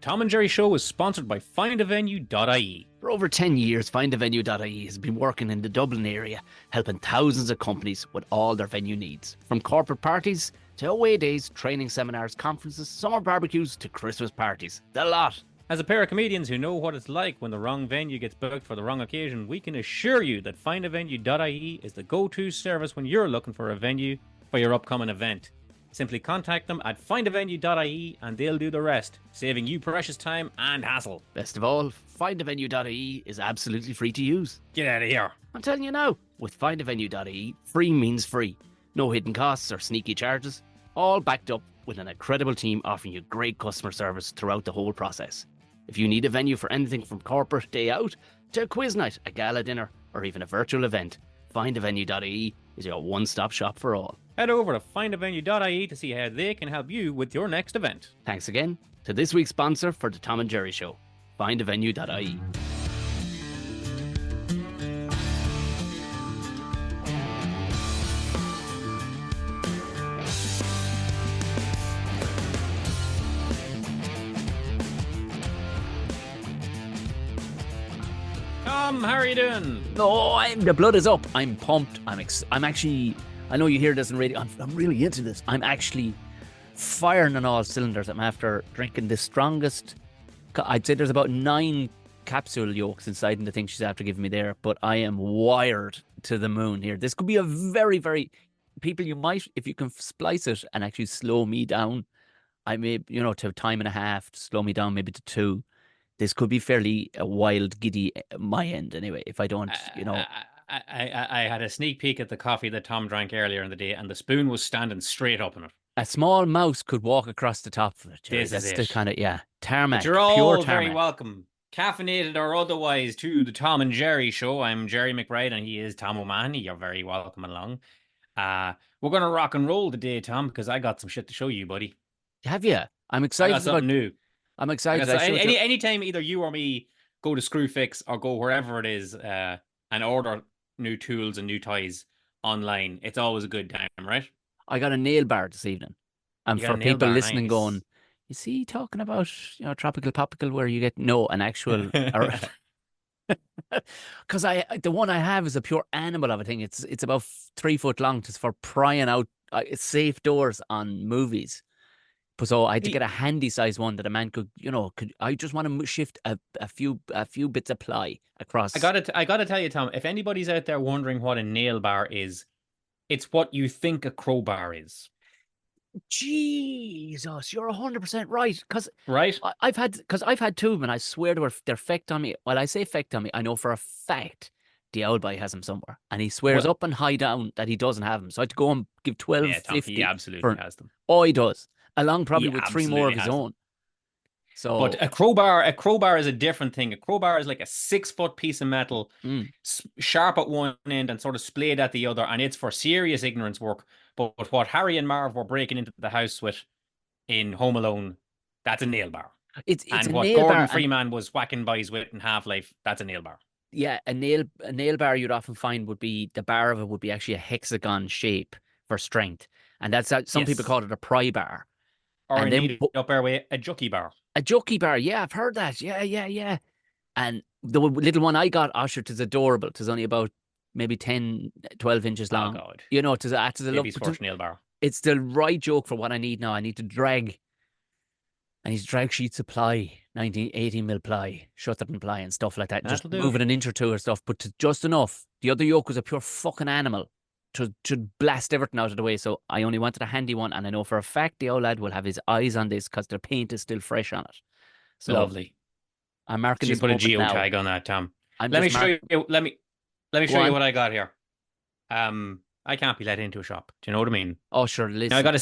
Tom and Jerry Show is sponsored by findavenue.ie. For over 10 years, findavenue.ie has been working in the Dublin area, helping thousands of companies with all their venue needs. From corporate parties to away days, training seminars, conferences, summer barbecues to Christmas parties. The lot. As a pair of comedians who know what it's like when the wrong venue gets booked for the wrong occasion, we can assure you that findavenue.ie is the go-to service when you're looking for a venue for your upcoming event. Simply contact them at findavenue.ie and they'll do the rest, saving you precious time and hassle. Best of all, findavenue.ie is absolutely free to use. Get out of here. I'm telling you now, with findavenue.ie, free means free. No hidden costs or sneaky charges, all backed up with an incredible team offering you great customer service throughout the whole process. If you need a venue for anything from corporate day out to a quiz night, a gala dinner, or even a virtual event, findavenue.ie is your one-stop shop for all. Head over to findavenue.ie to see how they can help you with your next event. Thanks again to this week's sponsor for the Tom and Jerry Show, findavenue.ie. Tom, how are you doing? No, the blood is up. I'm pumped. I'm actually. I know you hear this in radio. I'm really into this. I'm actually firing on all cylinders. I'm after drinking the strongest. I'd say there's about 9 capsule yolks inside in the thing she's after giving me there. But I am wired to the moon here. This could be a very, very. People, you might, if you can splice it and actually slow me down. I may, to a time and a half, to slow me down maybe to 2. This could be fairly a wild, giddy my end anyway, if I don't, I had a sneak peek at the coffee that Tom drank earlier in the day, and the spoon was standing straight up in it. A small mouse could walk across the top of it. This That's is the it. kind of, tarmac. But you're all pure very tarmac. welcome, caffeinated or otherwise, to the Tom and Jerry Show. I'm Jerry McBride, and he is Tom O'Mahony. You're very welcome along. We're going to rock and roll today, Tom, because I got some shit to show you, buddy. Have you? I'm excited I got something new. I'm excited. Anytime either you or me go to Screwfix or go wherever it is and order new tools and new toys online, it's always a good time, right? I got a nail bar this evening. And for people listening going, you see, talking about, tropical popical where you get, an actual... Because the one I have is a pure animal of a thing. It's about 3 foot long. It's for prying out safe doors on movies. So I had to get a handy size one that a man could. I just want to shift a few bits of ply across. I gotta tell you, Tom, if anybody's out there wondering what a nail bar is, it's what you think a crowbar is. Jesus, you're 100% right. Right? I've had 2, and I swear they're fecked on me. Well, I say fecked on me. I know for a fact the old boy has them somewhere, and he swears up and high down that he doesn't have them. So I had to go and give 12.50. He absolutely has them. Oh, he does. Along probably with 3 more of his own. So, but a crowbar is a different thing. A crowbar is like a 6-foot piece of metal, sharp at one end and sort of splayed at the other, and it's for serious ignorance work. But what Harry and Marv were breaking into the house with in Home Alone, that's a nail bar. It's and a what nail Gordon bar, Freeman was whacking boys with in Half-Life, that's a nail bar. Yeah, a nail bar you'd often find would be, the bar of it would be actually a hexagon shape for strength, and that's some people call it a pry bar. Or indeed, up our way, a jucky bar. A jucky bar, yeah, I've heard that. Yeah. And the little one I got, Osher, is adorable. It's only about maybe 10, 12 inches long. Oh, God. It's a Baby's first nail bar. It's the right joke for what I need now. I need to drag sheets of ply, 18 mil ply, shuttered ply and stuff like that. Just move it an inch or 2 or stuff, but just enough. The other yoke was a pure fucking animal to blast everything out of the way. So I only wanted a handy one, and I know for a fact the old lad will have his eyes on this because the paint is still fresh on it. So lovely. I'm marking this. Put a geotag on that, Tom. Let me show you what I got here. I can't be let into a shop. Do you know what I mean? Oh, sure. Listen. Now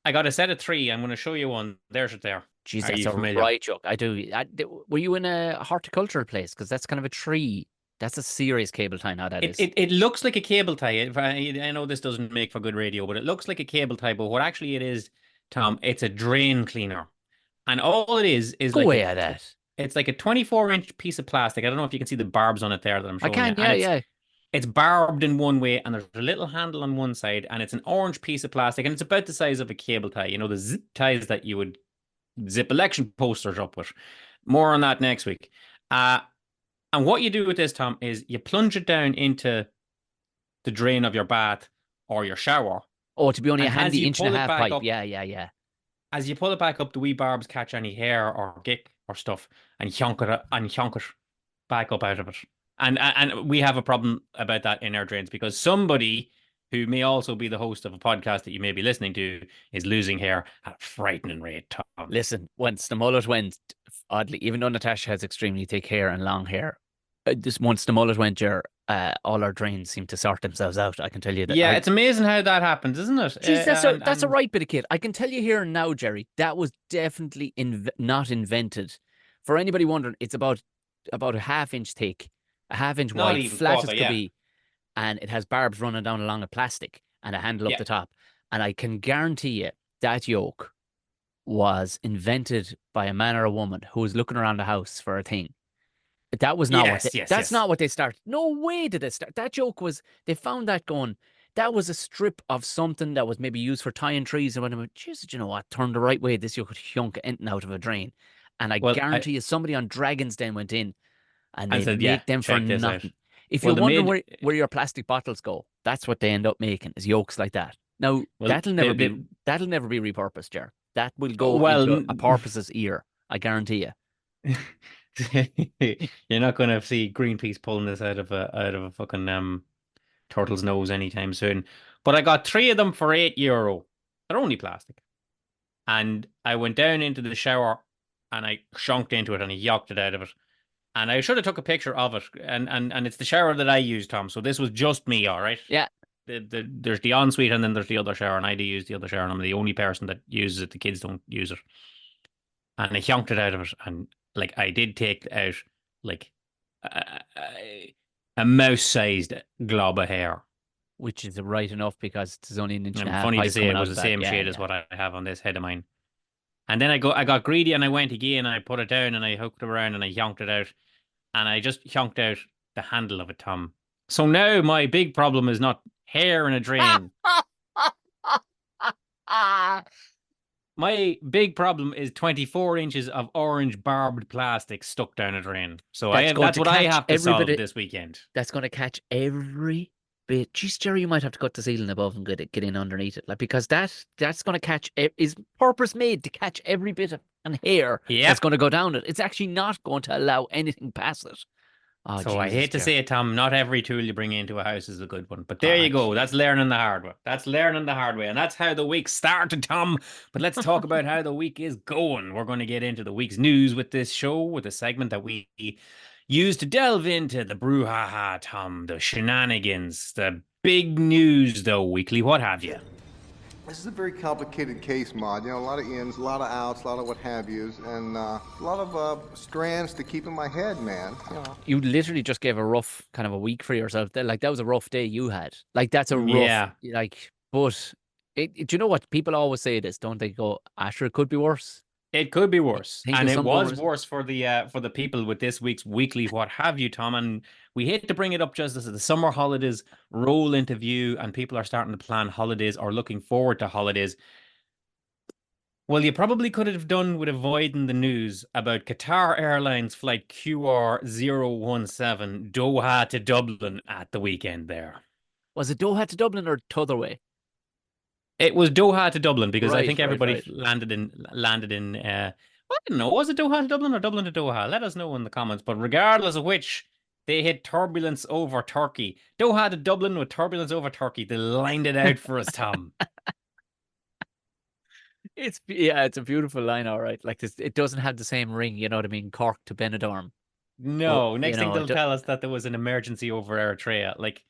I got a set of 3. I'm going to show you one. There's it there. Jeez, that's a right joke. I do. Were you in a horticultural place? Because that's kind of a tree. That's a serious cable tie now, that is. It looks like a cable tie. I know this doesn't make for good radio, but it looks like a cable tie. But what actually it is, Tom, it's a drain cleaner. And all it is Go like away at that. It's like a 24-inch piece of plastic. I don't know if you can see the barbs on it there that I'm showing you. I can, yeah. It's barbed in one way, and there's a little handle on one side, and it's an orange piece of plastic, and it's about the size of a cable tie. The zip ties that you would zip election posters up with. More on that next week. Uh, and what you do with this, Tom, is you plunge it down into the drain of your bath or your shower. Oh, to be only a And as handy you inch and a pull it half back pipe. up, Yeah, yeah, yeah. as you pull it back up, the wee barbs catch any hair or gick or stuff and yonk it back up out of it. And we have a problem about that in our drains because somebody who may also be the host of a podcast that you may be listening to is losing hair at a frightening rate, Tom. Listen, once the mullet went, oddly, even though Natasha has extremely thick hair and long hair, just once the mullet went, all our drains seem to sort themselves out. I can tell you that. Yeah, it's amazing how that happens, isn't it? Geez, that's a And right bit of kit. I can tell you here and now, Jerry, that was definitely not invented. For anybody wondering, it's about a half inch thick, a half inch not wide, even flat as quarter, could yeah. be, and it has barbs running down along a plastic and a handle up Yeah. the top. And I can guarantee you that yoke was invented by a man or a woman who was looking around the house for a thing. That was not what Yes, yes, that's yes. not what they started. No way did they start. That joke was they found that going. That was a strip of something that was maybe used for tying trees and whatever. Jesus, you know what? Turn the right way. This you could hunk anything out of a drain. And I Well, I guarantee you somebody on Dragon's Den went in and and they said, yeah, make them for check this out. nothing. If Well, you're the wondering mid where your plastic bottles go, that's what they end up making is yolks like that. Now well that'll never be repurposed, Jer. That will go into a well porpoise's ear. I guarantee you. you're not going to see Greenpeace pulling this out of a fucking turtle's nose anytime soon. But I got three of them for €8. They're only plastic. And I went down into the shower and I shonked into it and I yocked it out of it. And I should have took a picture of it. And it's the shower that I use, Tom. So this was just me, all right. Yeah. There's the ensuite and then there's the other shower, and I do use the other shower, and I'm the only person that uses it. The kids don't use it. And I yonked it out of it, and like I did take out like a mouse-sized glob of hair. Which is right enough because it's only an inch and a And half funny to pipe say, coming it out was of the that. same Yeah, shade as yeah. what I have on this head of mine. And then I got greedy and I went again and I put it down and I hooked it around and I yonked it out and I just yonked out the handle of it, Tom. So now my big problem is not hair in a drain. My big problem is 24 inches of orange barbed plastic stuck down a drain. So That's going that's to what I catch have to every bit solve of, this weekend. that's going to catch every bit. Geez, Jerry, you might have to cut the ceiling above and get in underneath it. Like because that's going to catch is purpose made to catch every bit of and hair that's Yep. going to go down it. It's actually not going to allow anything past it. Oh So I Jesus, hate to Jerry. say it, Tom, not every tool you bring into a house is a good one. But there Oh you go. That's jeez. learning the hard way. That's learning the hard way. And that's how the week started, Tom. But let's talk about how the week is going. We're going to get into the week's news with this show, with a segment that we use to delve into the brouhaha, Tom, the shenanigans, the big news, the weekly what have you. This is a very complicated case, Mod. You know, a lot of ins, a lot of outs, a lot of what have yous, and a lot of strands to keep in my head, man. You know. You literally just gave a rough kind of a week for yourself. Like that was a rough day you had. Like that's a rough Yeah. like. But do you know what people always say this, don't they? Go, Asher, it could be worse. It could be worse, Think and of it some was numbers. worse for the people with this week's weekly what have you, Tom. And we hate to bring it up just as the summer holidays roll into view, and people are starting to plan holidays or looking forward to holidays. Well, you probably could have done with avoiding the news about Qatar Airlines flight QR017 Doha to Dublin at the weekend there. Was it Doha to Dublin or t'other way? It was Doha to Dublin because I Right, think right, everybody right. landed in I don't know, was it Doha to Dublin or Dublin to Doha? Let us know in the comments. But regardless of which, they hit turbulence over Turkey. Doha to Dublin with turbulence over Turkey. They lined it out for us, Tom. It's a beautiful line, all right. Like this, it doesn't have the same ring, you know what I mean? Cork to Benidorm, but No, you next thing know, they'll tell us that there was an emergency over Eritrea. Like,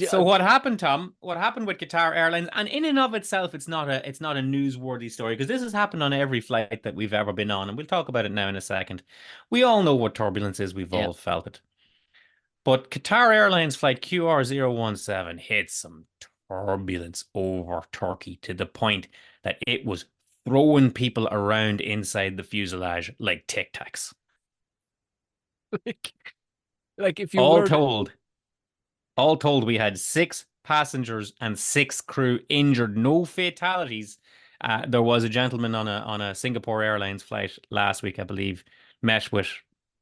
so what happened, Tom? What happened with Qatar Airlines? And in and of itself, it's not a newsworthy story because this has happened on every flight that we've ever been on, and we'll talk about it now in a second. We all know what turbulence is. We've yeah, all felt it. But Qatar Airlines flight QR017 hit some turbulence over Turkey to the point that it was throwing people around inside the fuselage like Tic Tacs. like, like if you All were to, told, all told, we had 6 passengers and 6 crew injured. No fatalities. There was a gentleman on a Singapore Airlines flight last week, I believe, met with,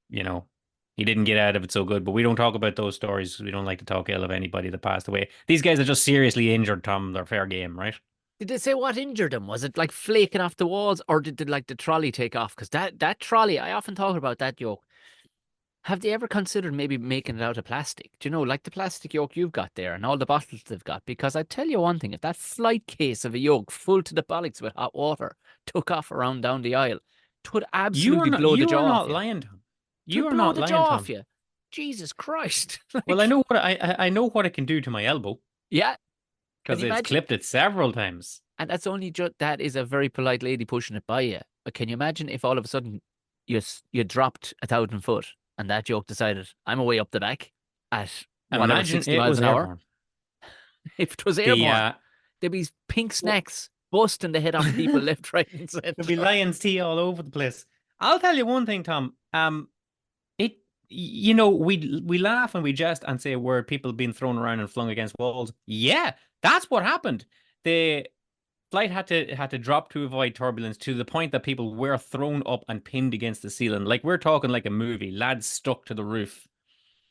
you know, he didn't get out of it so good. But we don't talk about those stories. We don't like to talk ill of anybody that passed away. These guys are just seriously injured, Tom. They're fair game, right? Did they say what injured him? Was it like flaking off the walls, or did the trolley take off? Because that trolley, I often talk about that yoke. Have they ever considered maybe making it out of plastic? Do you know, like the plastic yoke you've got there and all the bottles they've got? Because I tell you one thing, if that flight case of a yoke full to the bollocks with hot water took off around down the aisle, it would absolutely blow the You are jaw off not you. lying, Tom. It You would are blow not the lying, jaw off Tom. you. Jesus Christ. Well, I know what I know what it can do to my elbow Yeah. Can because you it's imagine? clipped it several times. And that's only just, that is a very polite lady pushing it by you. But can you imagine if all of a sudden you dropped 1,000 foot and that yoke decided, I'm away up the back at whatever, Imagine 60 it miles was an hour? airborne. If it was The airborne, there'd be pink Well, snacks busting the head off people left, right, and there'll be centre. lion's tea all over the place. I'll tell you one thing, Tom. It you know we laugh and we jest and say were people being thrown around and flung against walls. Yeah, that's what happened. The flight had to drop to avoid turbulence to the point that people were thrown up and pinned against the ceiling. Like we're talking like a movie. Lads stuck to the roof.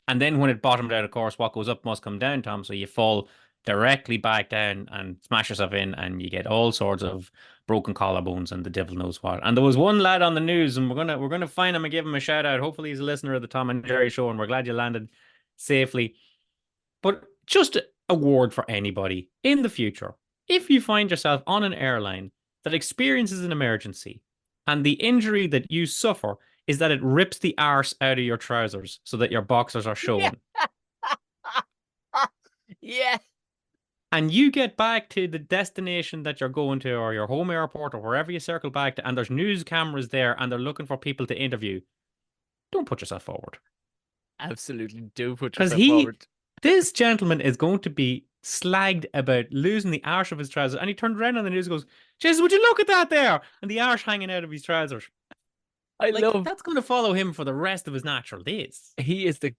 And then when it bottomed out, of course, what goes up must come down, Tom. So you fall directly back down and smash yourself in, and you get all sorts of broken collarbones and the devil knows what. And there was one lad on the news, and we're gonna find him and give him a shout out. Hopefully, he's a listener of the Tom and Jerry show, and we're glad you landed safely. But just a word for anybody in the future: if you find yourself on an airline that experiences an emergency, and the injury that you suffer is that it rips the arse out of your trousers so that your boxers are Yeah. showing. Yeah. And you get back to the destination that you're going to, or your home airport, or wherever you circle back to, and there's news cameras there and they're looking for people to interview. Don't put yourself forward. Absolutely do put Because yourself forward. this gentleman is going to be slagged about losing the arse of his trousers. And he turned around on the news and goes, Jesus, would you look at that there? And the arse hanging out of his trousers. I Like, love, that's going to follow him for the rest of his natural days. he is the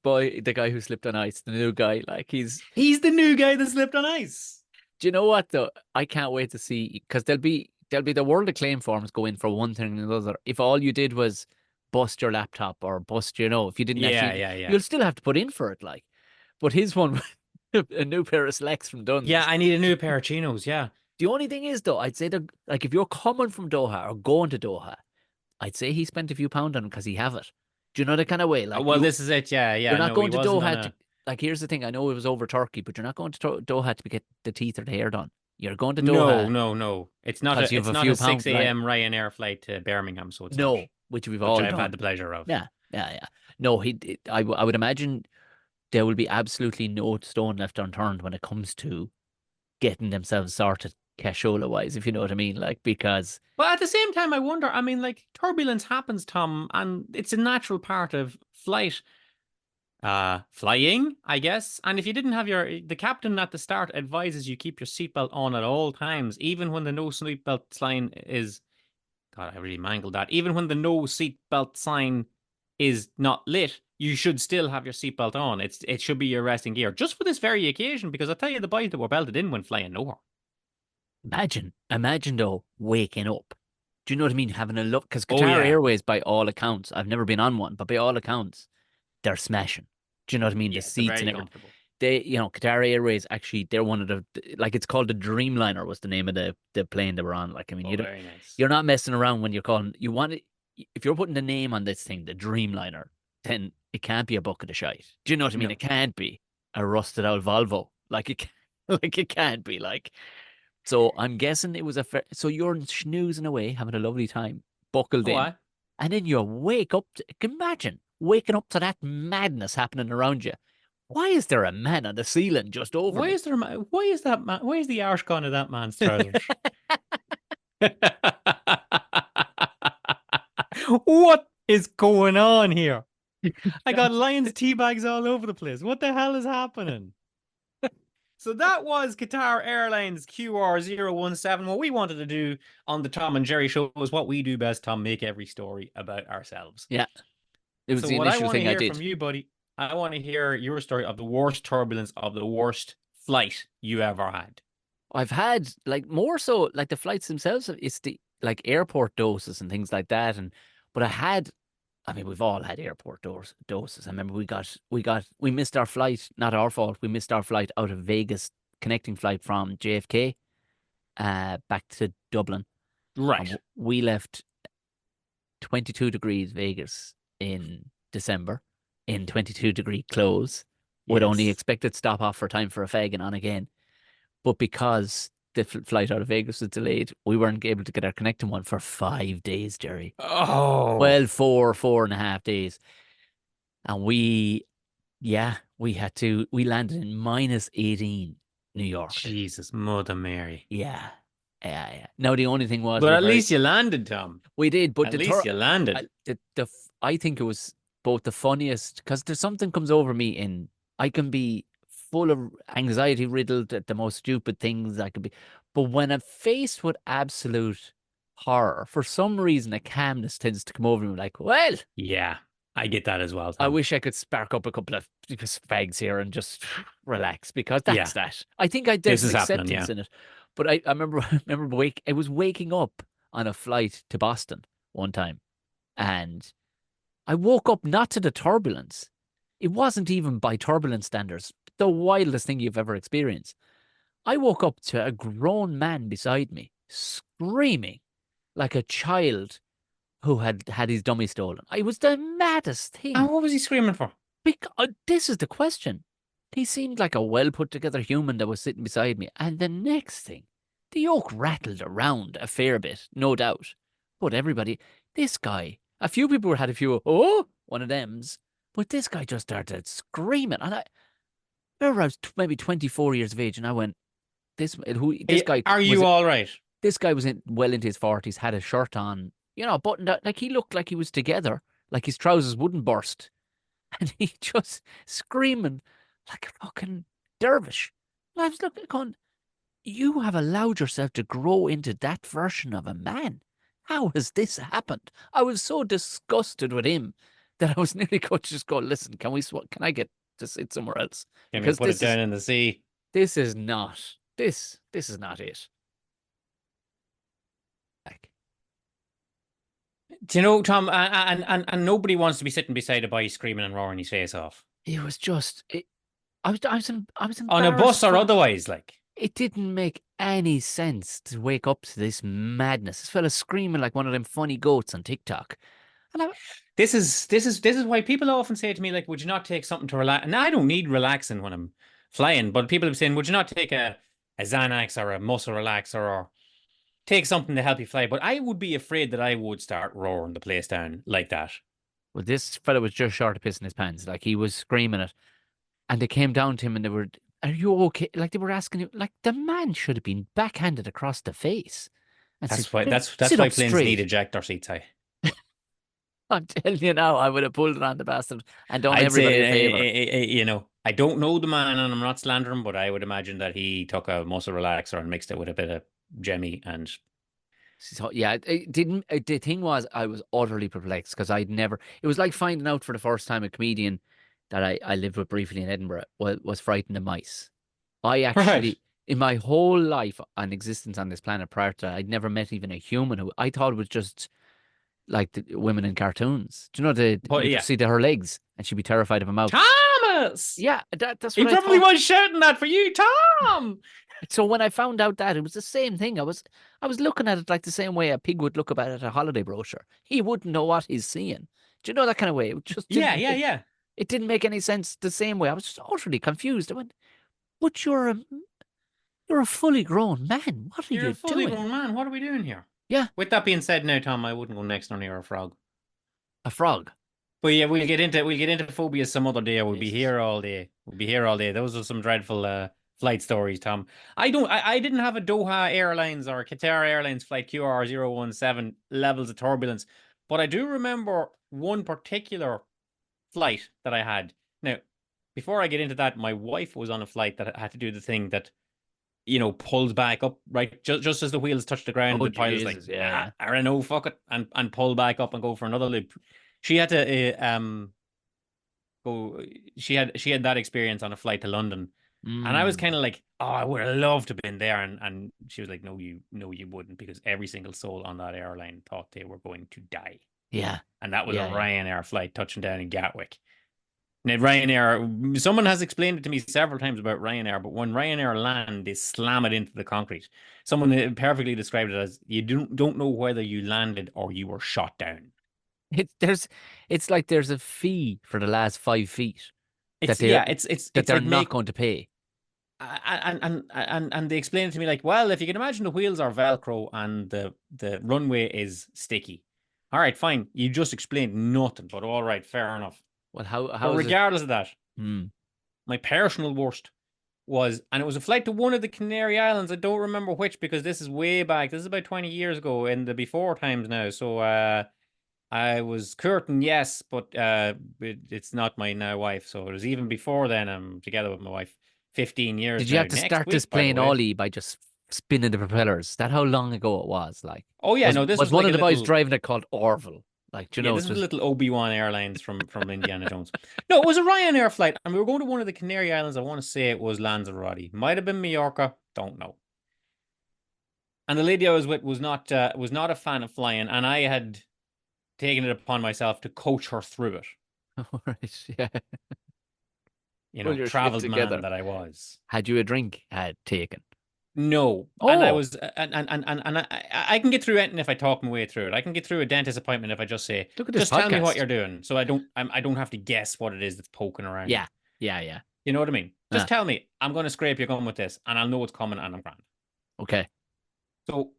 guy who slipped on ice, the new guy. Like He's the new guy that slipped on ice. do you know what though? I can't wait to see, because there'll be the world of claim forms go in for one thing and another. If all you did was bust your laptop or bust, if you didn't Yeah, actually, yeah. you'll still have to put in for it. Like, but his one, a new pair of slacks from Dunn's. Yeah, I need a new pair of chinos. Yeah. The only thing is though, I'd say that like if you're coming from Doha or going to Doha, I'd say he spent a few pounds on it because he have it. Do you know the kind of way? Like Well, this is it. Yeah, you're yeah. not No, he going to wasn't on Doha a. like here's the thing. I know it was over Turkey, but you're not going to Doha to get the teeth or the hair done. You're going to No, Doha no, no. It's not because a. you have It's a not few a pounds. 6 a.m. Ryanair flight to Birmingham, so it's not. No, which we've Which all I've done. had the pleasure of. Yeah, yeah, yeah. No, I would imagine there will be absolutely no stone left unturned when it comes to getting themselves sorted cashola wise, if you know what I mean. Like because But at the same time, I wonder. I mean, like turbulence happens, Tom, and it's a natural part of flight. Flying, I guess. And if you didn't have the captain at the start advises you keep your seatbelt on at all times, even when the no seatbelt sign is. God, I really mangled that. Even when the no seatbelt sign is not lit, you should still have your seatbelt on. It should be your resting gear, just for this very occasion. Because I tell you, the boys that were belted in went flying nowhere. imagine though waking up. Do you know what I mean? Having a look because Oh Qatar yeah, Airways, by all accounts, I've never been on one, but by all accounts, they're smashing. Do you know what I mean? The yeah, they're seats very and everything. comfortable. Qatar Airways actually, they're one of the like it's called the Dreamliner was the name of the plane they were on. Like, I mean, Oh, very nice. you're not messing around when you're calling. You want it if you're putting the name on this thing, the Dreamliner, then it can't be a bucket of shite. Do you know what I mean? No, It can't be a rusted out Volvo. Like like it can't be like. So I'm guessing it was so you're snoozing away, having a lovely time, buckled oh, in, I. and then you wake up. Imagine waking up to that madness happening around you. Why is there a man on the ceiling just over Why me? is there? Why is that man? Why is the arse gone of that man's trousers? What is going on here? I got Lions tea bags all over the place. What the hell is happening? So that was Qatar Airlines QR017. What we wanted to do on the Tom and Jerry show was what we do best, Tom, make every story about ourselves. Yeah, it was So the what I initial want to thing I hear from did. you, buddy, I want to hear your story of the worst turbulence, of the worst flight you ever had? I've had like more so like the flights themselves. It's the like airport doses and things like that. And but I mean, we've all had airport doses. I remember we missed our flight. Not our fault. We missed our flight out of Vegas, connecting flight from JFK, back to Dublin, and Right. we left 22 degrees Vegas in December in 22-degree clothes, with only Yes. expected stop off for time for a fag and on again. But because the flight out of Vegas was delayed, we weren't able to get our connecting one for 5 days, Jerry. Oh, Well, 4.5 days. And we landed in minus 18 New York. Jesus, Mother Mary. Yeah. Yeah, yeah. Now, the only thing was But at least you landed, Tom. we did, but At least you landed. I think it was both the funniest because there's something comes over me in I can be full of anxiety riddled at the most stupid things I could be, but when I'm faced with absolute horror, for some reason a calmness tends to come over me. Like, well, Yeah, I get that as well, I Tom. wish I could spark up a couple of fags here and just relax because that's Yeah, that. I think this there's an is happening. Yeah. acceptance in it, but I remember I was waking up on a flight to Boston one time, and I woke up not to the turbulence. It wasn't even by turbulence standards the wildest thing you've ever experienced. I woke up to a grown man beside me screaming like a child who had had his dummy stolen. It was the maddest And thing. what was he screaming for? Because this is the question. He seemed like a well put together human that was sitting beside me. And the next thing, the yoke rattled around a fair bit, no doubt. But everybody, this guy, a few people had a few, oh, one of them's. But this guy just started screaming. And I remember I was maybe 24 years of age, and I went, Are you all right? this guy was well into his 40s, had a shirt on, buttoned out, like he looked like he was together, like his trousers wouldn't burst. And he just screaming like a fucking dervish. And I was looking, going, you have allowed yourself to grow into that version of a man. How has this happened? I was so disgusted with him that I was nearly going to just go, listen, can I get to sit somewhere else? Can we Because put it down in the sea? this is not it. Like, Do you know, Tom? And nobody wants to be sitting beside a boy screaming and roaring his face off it was just, I was on a embarrassed bus or for the, otherwise. Like it didn't make any sense to wake up to this madness. This fella screaming like one of them funny goats on TikTok. And I, this is why people often say to me, like, would you not take something to relax? And I don't need relaxing when I'm flying, but people have been saying, would you not take a Xanax or a muscle relaxer or take something to help you fly? But I would be afraid that I would start roaring the place down like that. well, this fella was just short of pissing his pants. Like he was screaming it. And they came down to him and they were, are you okay? Like they were asking him, like the man should have been backhanded across the face. And said, That's why that's sit that's why up planes need straight. ejector seats. I'm telling you now, I would have pulled it on the bastard and done I'd everybody a say, favor. I don't know the man and I'm not slandering, but I would imagine that he took a muscle relaxer and mixed it with a bit of Jemmy and So, yeah, it didn't. The thing was, I was utterly perplexed because I'd never. It was like finding out for the first time a comedian that I lived with briefly in Edinburgh was frightened of mice. I right. actually, in my whole life and existence on this planet prior to that, I'd never met even a human who I thought was just like the women in cartoons. Do you know But you could yeah, see her legs and she'd be terrified of a mouse. Thomas. Yeah, that's He what I probably thought. was shouting that for you, Tom. So when I found out that it was the same thing, I was looking at it like the same way a pig would look about at a holiday brochure. He wouldn't know what he's seeing. Do you know that kind of way? It just Yeah, didn't yeah, make yeah. it didn't make any sense the same way. I was just utterly confused. I went, "But you're a fully grown man. What are You're a you fully doing?" grown man. What are we doing here? Yeah, With that being said, now, Tom, I wouldn't go next door near a frog. a frog. But yeah, we'll get into phobias some other day. We'll be Jesus. here all day. We'll be here all day. Those are some dreadful flight stories, Tom. I didn't have a Doha Airlines or Qatar Airlines flight QR017 levels of turbulence, but I do remember one particular flight that I had. Now, before I get into that, my wife was on a flight that had to do the thing that pulls back up right just as the wheels touch the ground. Oh The pilot's like, Jesus, yeah, yeah. I don't know, fuck it, and pull back up and go for another loop. She had to go. She had that experience on a flight to London, And I was Mm. kind of like, oh, I would have loved to have been there. And she was like, no, you wouldn't, because every single soul on that airline thought they were going to die. Yeah. And that was a Yeah. Yeah. Ryanair flight touching down in Gatwick. Now, Ryanair, someone has explained it to me several times about Ryanair, but when Ryanair land, they slam it into the concrete. Someone perfectly described it as you don't know whether you landed or you were shot down. There's, it's like there's a fee for the last 5 feet that It's they're yeah, it's that it's they're like not make going to pay. and they explained it to me like, well, if you can imagine the wheels are Velcro and the runway is sticky. All right, fine. You just explained nothing, but all right, fair enough. Well, But how is it? regardless of that, Hmm. my personal worst was, and it was a flight to one of the Canary Islands. I don't remember which because this is way back. This is about 20 years ago in the before times now. So I was Curtin, yes, but it's not my now wife. So it was even before then. I'm together with my wife 15 years Did you now. have to Next start this week, by the plane way. ollie by just spinning the propellers? Is that how long ago it was? Like, Oh yeah, no, this was was one like of a the boys little. driving it called Orville? Like, do you Yeah, know, this it was a was. little Obi-Wan Airlines from Indiana Jones. No, it was a Ryanair flight, and we were going to one of the Canary Islands. I want to say it was Lanzarote. Might have been Mallorca. Don't know. And the lady I was with was not a fan of flying, and I had taken it upon myself to coach her through it. All right, yeah. Pull your shit Traveled man together. that I was. Had you a drink had taken? No, and I Oh, was, and I can get through anything if I talk my way through it. I can get through a dentist appointment if I just say, look at this just tell me what podcast. you're doing, so I don't have to guess what it is that's poking around Yeah, me. yeah, yeah. You know what I mean? Just Ah, tell me, I'm going to scrape your gum with this, and I'll know it's coming, and I'm grand. okay. So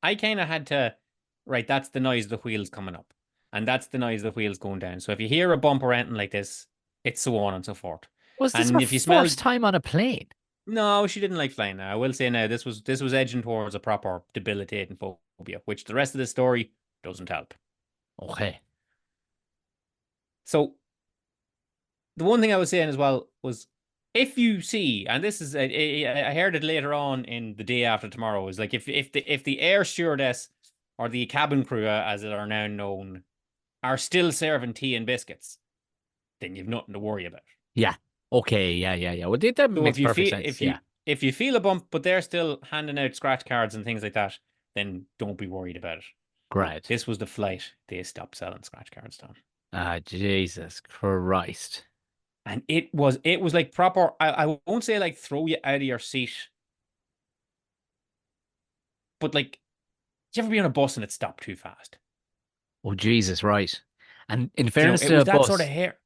I kind of had to, right, that's the noise of the wheels coming up. And that's the noise of the wheels going down. So if you hear a bump or anything like this, it's so on and so forth. Was this And her if you smell, first time on a plane? no, she didn't like flying now. I will say now, this was edging towards a proper debilitating phobia, which the rest of the story doesn't help. Okay. So the one thing I was saying as well was, if you see, and this is, I heard it later on in the day after tomorrow, is like if the air stewardess or the cabin crew, as it are now known, are still serving tea and biscuits, then you've nothing to worry about. Yeah. Okay. Yeah. Yeah. Yeah. Well, that So makes perfect sense. Yeah. if you feel a bump, but they're still handing out scratch cards and things like that, then don't be worried about it. But Great. this was the flight they stopped selling scratch cards down. Ah, Jesus Christ. And it was like proper. I won't say like throw you out of your seat, but like, did you ever be on a bus and it stopped too fast? Oh, Jesus. Right. And in Do you know, fairness it to was a that sort of bus, hair,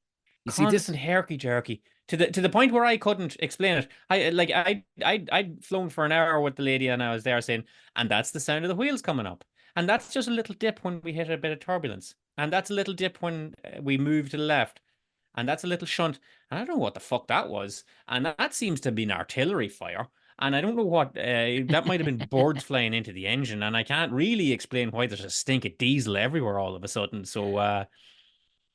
you see this? constant herky jerky to the point where I couldn't explain it. I'd flown for an hour with the lady and I was there saying, and that's the sound of the wheels coming up, and that's just a little dip when we hit a bit of turbulence, and that's a little dip when we move to the left, and that's a little shunt, and I don't know what the fuck that was, and that seems to be an artillery fire. And I don't know what that might have been birds flying into the engine, and I can't really explain why there's a stink of diesel everywhere all of a sudden. So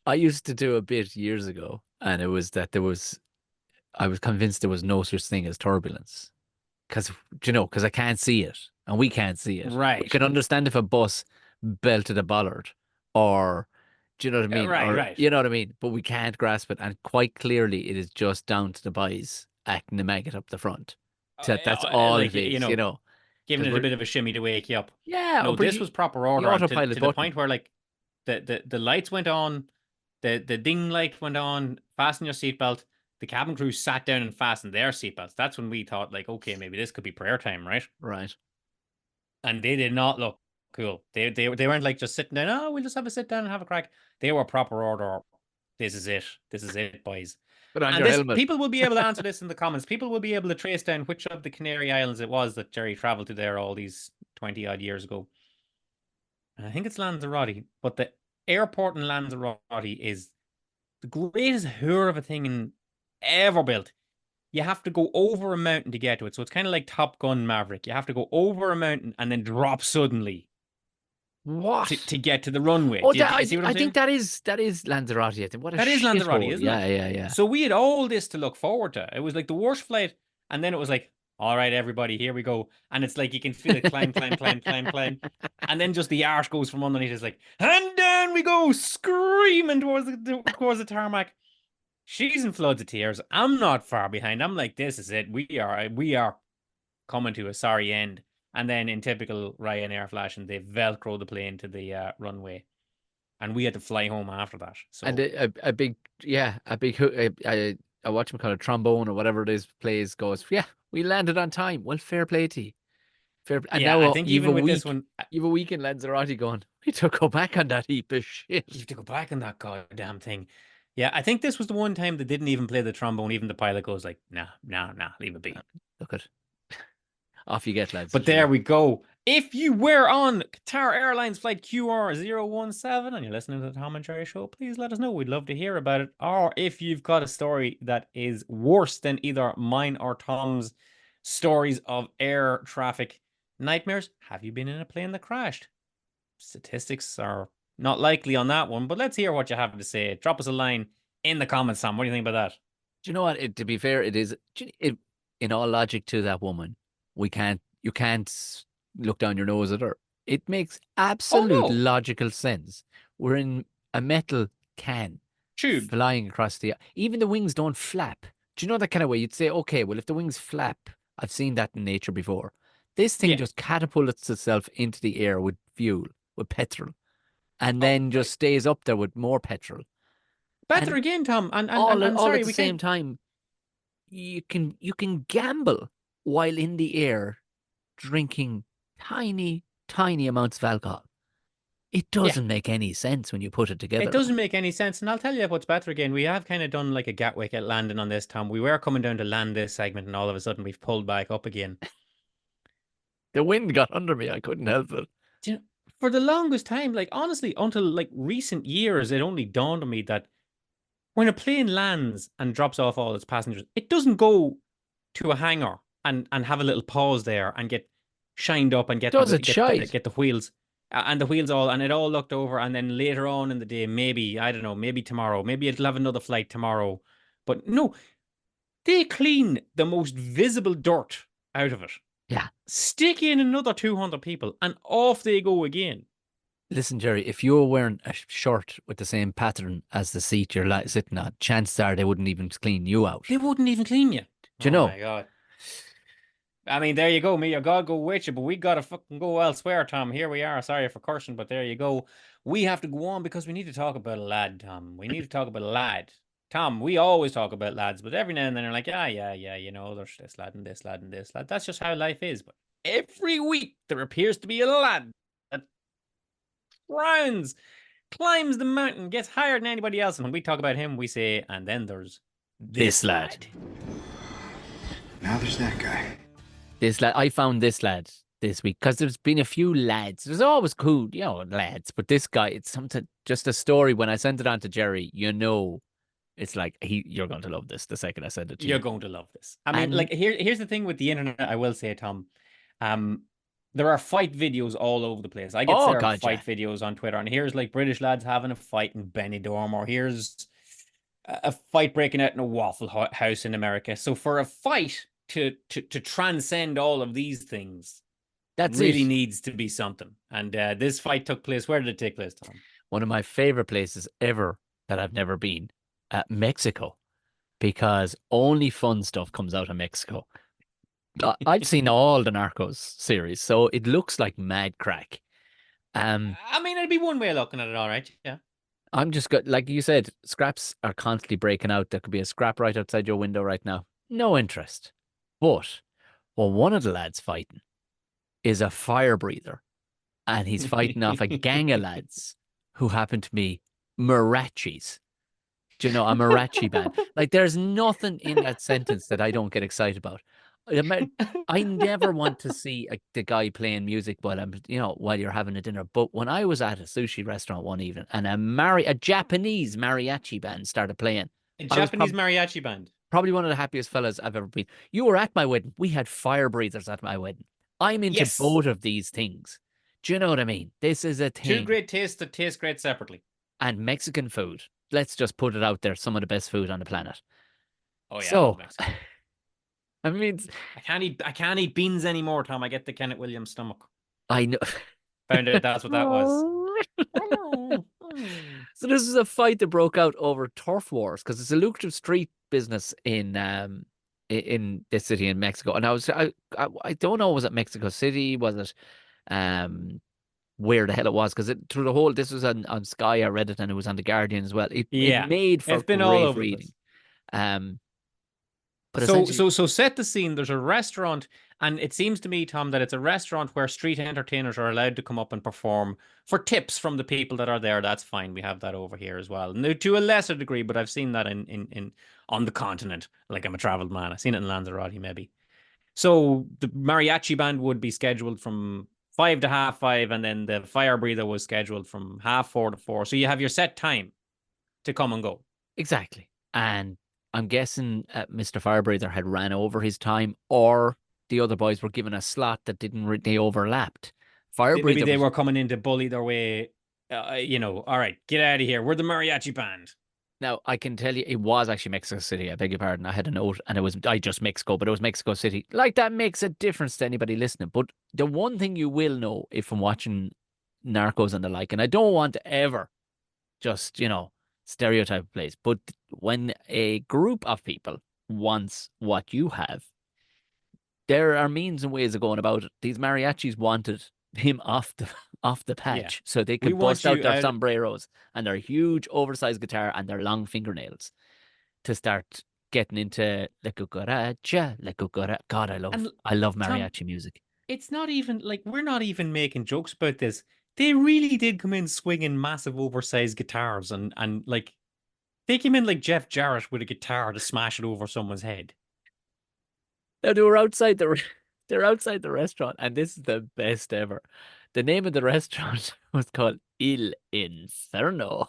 I used to do a bit years ago, and it was that I was convinced there was no such thing as turbulence. Because, because I can't see it, and we can't see it. We right. can understand if a bus belted a bollard, or, do you know what I mean? Right, Or, right. you know what I mean? But we can't grasp it, and quite clearly, it is just down to the boys acting a maggot up the front. That's all Like it is, giving because it a we're, bit of a shimmy to wake you up. yeah, No, but this was proper the order, and to autopilot to the button. point where like the lights went on, the ding light went on. Fasten your seatbelt. The cabin crew sat down and fastened their seatbelts. That's when we thought like, okay, maybe this could be prayer time, right? Right. And they did not look cool. They weren't like just sitting down. Oh, we'll just have a sit down and have a crack. They were proper order. This is it. This is it, boys. Put on And your this helmet. people will be able to answer this in the comments. People will be able to trace down which of the Canary Islands it was that Jerry traveled to there all these 20 odd years ago. And I think it's Lanzarote, but the airport in Lanzarote is the greatest hoor of a thing ever built. You have to go over a mountain to get to it. So it's kind of like Top Gun Maverick. You have to go over a mountain and then drop suddenly What? to get to the runway. Oh, Do you see what I'm I think saying? that is Lanzarote. I think what a That is Lanzarote, shithole. isn't Yeah, it? yeah, yeah. So we had all this to look forward to. It was like the worst flight, and then it was like, all right, everybody, here we go. And it's like you can feel it climb, climb, climb, climb, climb. And then just the arse goes from underneath. It's like, and down we go, screaming towards the tarmac. She's in floods of tears. I'm not far behind. I'm like, this is it. We are coming to a sorry end. And then in typical Ryanair fashion, they velcro the plane to the runway, and we had to fly home after that. And So a big, yeah, a big, I watch him call it trombone or whatever it is, plays, goes, yeah, we landed on time. Well, fair play to you. Fair, and yeah, now I think even with this one, you've a week in Lanzarote going, we took go back on that heap of you shit. have to go back on that goddamn thing. Yeah, I think this was the one time they didn't even play the trombone. Even the pilot goes like, nah, nah, nah, leave it be. Look at off you get, lads. But there we go. If you were on Qatar Airlines flight QR017 and you're listening to the Tom and Jerry show, please let us know. We'd love to hear about it. Or if you've got a story that is worse than either mine or Tom's stories of air traffic nightmares, have you been in a plane that crashed? Statistics are not likely on that one, but let's hear what you have to say. Drop us a line in the comments, Tom. What do you think about that? Do you know what? To be fair, it is in all logic to that woman. You can't look down your nose at her. It makes Oh absolute no, logical sense. We're in a metal can tube. flying across even the wings don't flap. Do you know that kind of way? You'd say, okay, well, if the wings flap, I've seen that in nature before. This thing Yeah. just catapults itself into the air with fuel, with petrol, and Oh, then just stays up there with more petrol. better And again, Tom. And all at sorry, the we same can't. time, you can gamble while in the air drinking tiny, tiny amounts of alcohol. It Yeah. doesn't make any sense when you put it It together. doesn't make any sense. And I'll tell you what's better again. We have kind of done like a Gatwick at landing on this, Tom. We were coming down to land this segment, and all of a sudden we've pulled back up again. The wind got under me. I couldn't help it. Do you know, for the longest time, like honestly, until like recent years, it only dawned on me that when a plane lands and drops off all its passengers, it doesn't go to a hangar and have a little pause there and get shined up and get Does the it shite? get the wheels and the wheels all and it all looked over and then later on in the day maybe I don't know maybe tomorrow maybe it'll have another flight tomorrow but no they clean the most visible dirt out of it Yeah. stick in another 200 people and off they go again. Listen, Jerry, if you were wearing a shirt with the same pattern as the seat you're sitting on, chances are they wouldn't even clean you out. They wouldn't even clean you. Do you Oh know? my god. I mean, there you go. Me, your God go with you, but we gotta fucking go elsewhere, Tom. Here we are. Sorry for cursing, but there you go. We have to go on because we need to talk about a lad, Tom. We need to talk about a lad. Tom, we always talk about lads, but every now and then they're like, yeah, there's this lad and this lad and this lad. That's just how life is. But every week there appears to be a lad that rounds, climbs the mountain, gets higher than anybody else. And when we talk about him, we say, and then there's This lad. Now there's that guy. This lad. I found this lad this week because there's been a few lads. There's always cool, lads. But this guy, it's something, just a story. When I sent it on to Jerry, it's like you're going to love this the second I send it to You're you. going to love this. I mean, And like here's the thing with the internet. I will say, Tom, there are fight videos all over the place. I get oh served god, fight yeah. videos on Twitter, and here's like British lads having a fight in Benidorm, or here's a fight breaking out in a Waffle House in America. So for a fight to transcend all of these things, That's really it. needs to be something. And this fight took place. Where did it take place, Tom? One of my favorite places ever that I've never been, Mexico, because only fun stuff comes out of Mexico. I've seen all the Narcos series, so it looks like mad crack. I mean, it'd be one way of looking at it, all right. Yeah. I'm just got like you said, scraps are constantly breaking out. There could be a scrap right outside your window right now. No interest. But one of the lads fighting is a fire breather, and he's fighting off a gang of lads who happen to be marachis. Do you know, a mariachi band? Like, there's nothing in that sentence that I don't get excited about. I never want to see the guy playing music while you're having a dinner. But when I was at a sushi restaurant one evening and a Japanese mariachi band started playing, A I was Japanese mariachi band. probably one of the happiest fellas I've ever been. You were at my wedding. We had fire breathers at my wedding. I'm into Yes. both of these things. Do you know what I mean? This is a Two thing. great tastes that taste great separately. And Mexican food. Let's just put it out there. Some of the best food on the planet. Oh yeah, I So, love Mexico. I mean, I can't eat beans anymore, Tom. I get the Kenneth Williams stomach. I know. Found out that's what that was. So this is a fight that broke out over turf wars because it's a lucrative street business in this city in Mexico. And I don't know, was it Mexico City? Was it um where the hell it was? Because through the whole, this was on Sky, I read it, and it was on the Guardian as well. It Yeah, made for it's been all great over the reading. place. Um, but So, essentially, so, so set the scene. There's a restaurant, and it seems to me, Tom, that it's a restaurant where street entertainers are allowed to come up and perform for tips from the people that are there. That's fine. We have that over here as well, and to a lesser degree, but I've seen that in on the continent. Like I'm a traveled man. I've seen it in Lanzarote, maybe. So the mariachi band would be scheduled from 5 to 5:30, and then the fire breather was scheduled from 4:30 to 4. So you have your set time to come and go. exactly. And I'm guessing Mr. Firebreather had ran over his time, or the other boys were given a slot that didn't they overlapped. Maybe Firebreather they was were coming in to bully their way. All right, get out of here. We're the mariachi band. Now, I can tell you, it was actually Mexico City. I beg your pardon. I had a note, and I just Mexico, but it was Mexico City. Like that makes a difference to anybody listening. But the one thing you will know if from watching Narcos and the like, and I don't want to ever just stereotype a place, but when a group of people wants what you have, there are means and ways of going about it. These mariachis wanted him off the Yeah, patch so they we could want bust out you their out. sombreros and their huge oversized guitar and their long fingernails to start getting into la cucaracha, la cucaracha. God, And I love Tom, mariachi music. it's not even like we're not even making jokes about this. They really did come in swinging massive, oversized guitars, and like they came in like Jeff Jarrett with a guitar to smash it over someone's head. Now they were outside the they're outside the restaurant, and this is the best ever. The name of the restaurant was called Il Inferno.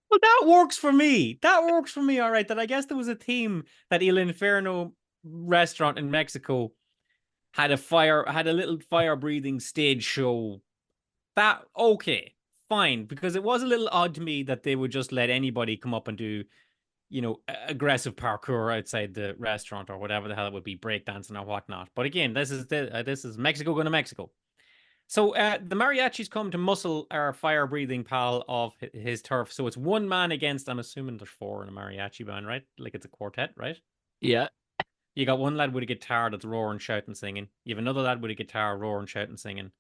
Well, that works for me. That works for me. All right. That I guess there was a theme that El Inferno restaurant in Mexico had a little fire breathing stage show. That okay, fine, because it was a little odd to me that they would just let anybody come up and do, aggressive parkour outside the restaurant or whatever the hell it would be, breakdancing or whatnot. But again, this is Mexico going to Mexico. So the mariachis come to muscle our fire breathing pal of his turf. So it's one man against. I'm assuming there's four in a mariachi band, right? Like it's a quartet, right? Yeah, You got one lad with a guitar that's roaring, shouting, singing. You have another lad with a guitar roaring, shouting, singing.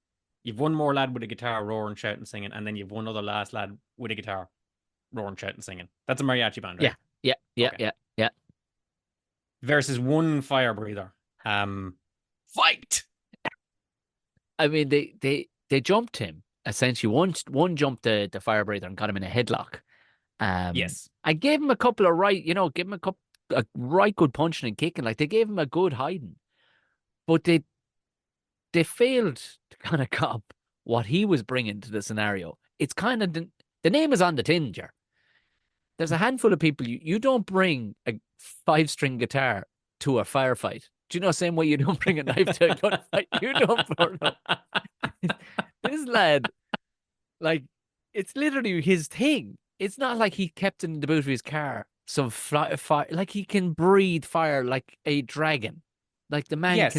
You've one more lad with a guitar roaring, shouting, singing, and then you've one other last lad with a guitar roaring, shouting, singing. That's a mariachi band, yeah, right? yeah, yeah, Okay. yeah, yeah. Versus one fire breather. Fight. I mean, they jumped him essentially. One jumped the fire breather and got him in a headlock. Yes. I gave him a couple of give him a right good punching and kicking. Like they gave him a good hiding, but they failed to kind of cop what he was bringing to the scenario. It's kind of the name is on the tin, Jar. There's a handful of people you don't bring a 5-string guitar to a firefight. Do you know the same way you don't bring a knife to a gunfight? You don't. This lad, like, it's literally his thing. It's not like he kept it in the boot of his car. Some fire, like he can breathe fire like a dragon. Like the man Yes.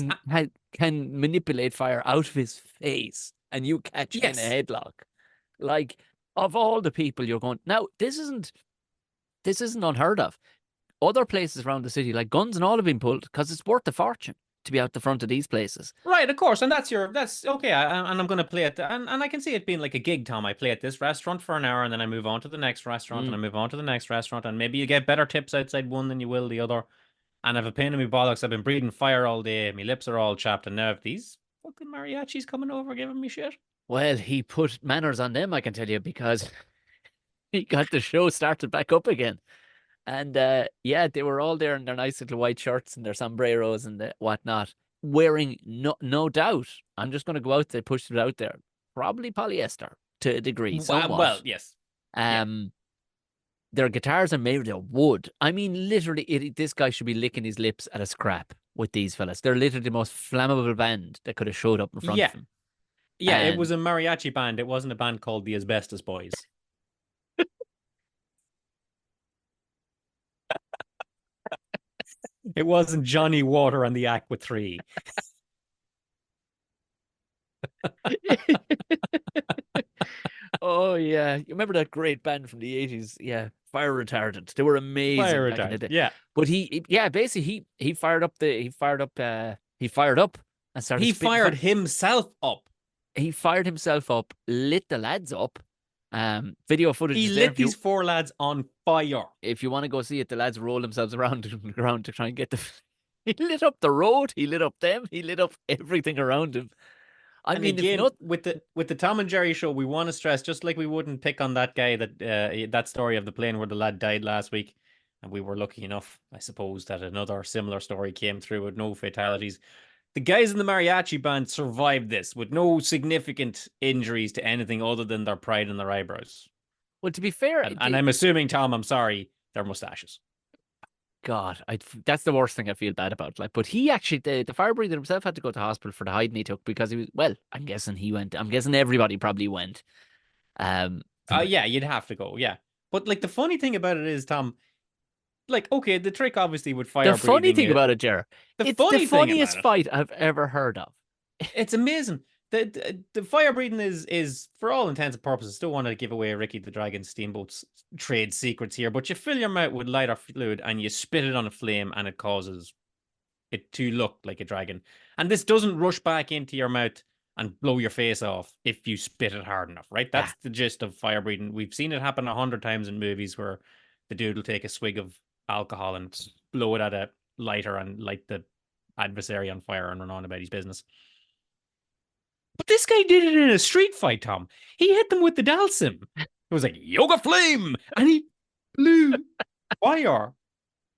can manipulate fire out of his face, and you catch him in Yes. a headlock. Like of all the people you're going now, this isn't unheard of. Other places around the city, like guns and all, have been pulled because it's worth a fortune to be out the front of these places. Right, of course, and that's okay. And I'm going to play it, and I can see it being like a gig, Tom. I play at this restaurant for an hour, and then I move on to the next restaurant, and Mm. I move on to the next restaurant, and maybe you get better tips outside one than you will the other. And I've a pain in my bollocks. I've been breathing fire all day. My lips are all chapped, and now if these fucking mariachis coming over giving me shit. Well, he put manners on them, I can tell you, because he got the show started back up again. And yeah, they were all there in their nice little white shirts and their sombreros and the whatnot, wearing no doubt. I'm just going to go out there, push it out there. Probably polyester to a degree, Well, somewhat. yes, yeah, Um, their guitars are made of wood. I mean, literally, this guy should be licking his lips at a scrap with these fellas. They're literally the most flammable band that could have showed up in front yeah, of him. yeah. It And was a mariachi band. It wasn't a band called the Asbestos Boys. It wasn't Johnny Water and the Aqua 3. Oh yeah, you remember that great band from the 80s? Yeah, Fire Retardant. They were amazing Fire back in the retard. day. Yeah. But yeah, basically he fired up and started He spitting fired fire. himself up. He fired himself up, lit the lads up. Video footage He is there lit these four lads on fire. if you want to go see it. The lads roll themselves around on the ground to try and get the. He lit up the road. He lit up them. He lit up everything around him. I And mean, if again, not, with the Tom and Jerry show, we want to stress, just like we wouldn't pick on that guy that story of the plane where the lad died last week, and we were lucky enough, I suppose, that another similar story came through with no fatalities. The guys in the mariachi band survived this with no significant injuries to anything other than their pride in their eyebrows. well, to be fair, And I'm assuming, Tom, I'm sorry, their mustaches. God, that's the worst thing I feel bad about. Like, but he actually, the fire breather himself had to go to hospital for the hiding he took because he was, well, I'm guessing he went. I'm guessing everybody probably went. Um, Yeah, you'd have to go, yeah. But like the funny thing about it is, Tom, like, okay, the trick obviously with the fire funny breathing thing about it, Jer, the it's the funny thing about funniest it, fight I've ever heard of. it's amazing. The fire breathing is for all intents and purposes. Still want to give away Ricky the Dragon Steamboat's trade secrets here, but you fill your mouth with lighter fluid and you spit it on a flame, and it causes it to look like a dragon. And this doesn't rush back into your mouth and blow your face off if you spit it hard enough, right? That's the gist of fire breathing. We've seen it happen 100 times in movies where the dude will take a swig of alcohol and blow it at a lighter and light the adversary on fire and run on about his business. But this guy did it in a street fight, Tom. He hit them with the Dalsim. It was like, Yoga Flame! And he blew fire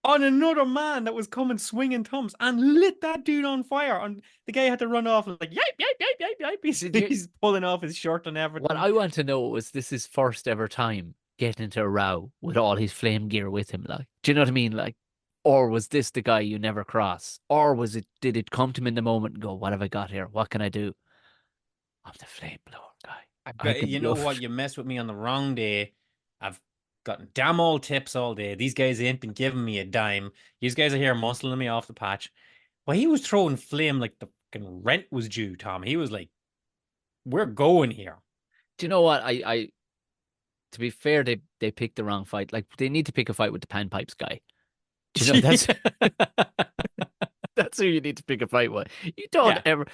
on another man that was coming swinging thumbs and lit that dude on fire. And the guy had to run off and like, yipe, yipe, yipe, yipe, yipe. He's pulling off his shirt and everything. What I want to know was this his first ever time getting into a row with all his flame gear with him. Like, do you know what I mean? Like, or was this the guy you never cross? Or did it come to him in the moment and go, what have I got here? What can I do? I'm the flame blower guy. You know what? You mess with me on the wrong day. I've gotten damn all tips all day. These guys ain't been giving me a dime. These guys are here muscling me off the patch. Well, he was throwing flame like the fucking rent was due, Tom. He was like, we're going here. Do you know what? I to be fair, they picked the wrong fight. Like, they need to pick a fight with the panpipes guy. Do you know that's that's who you need to pick a fight with. You don't ever.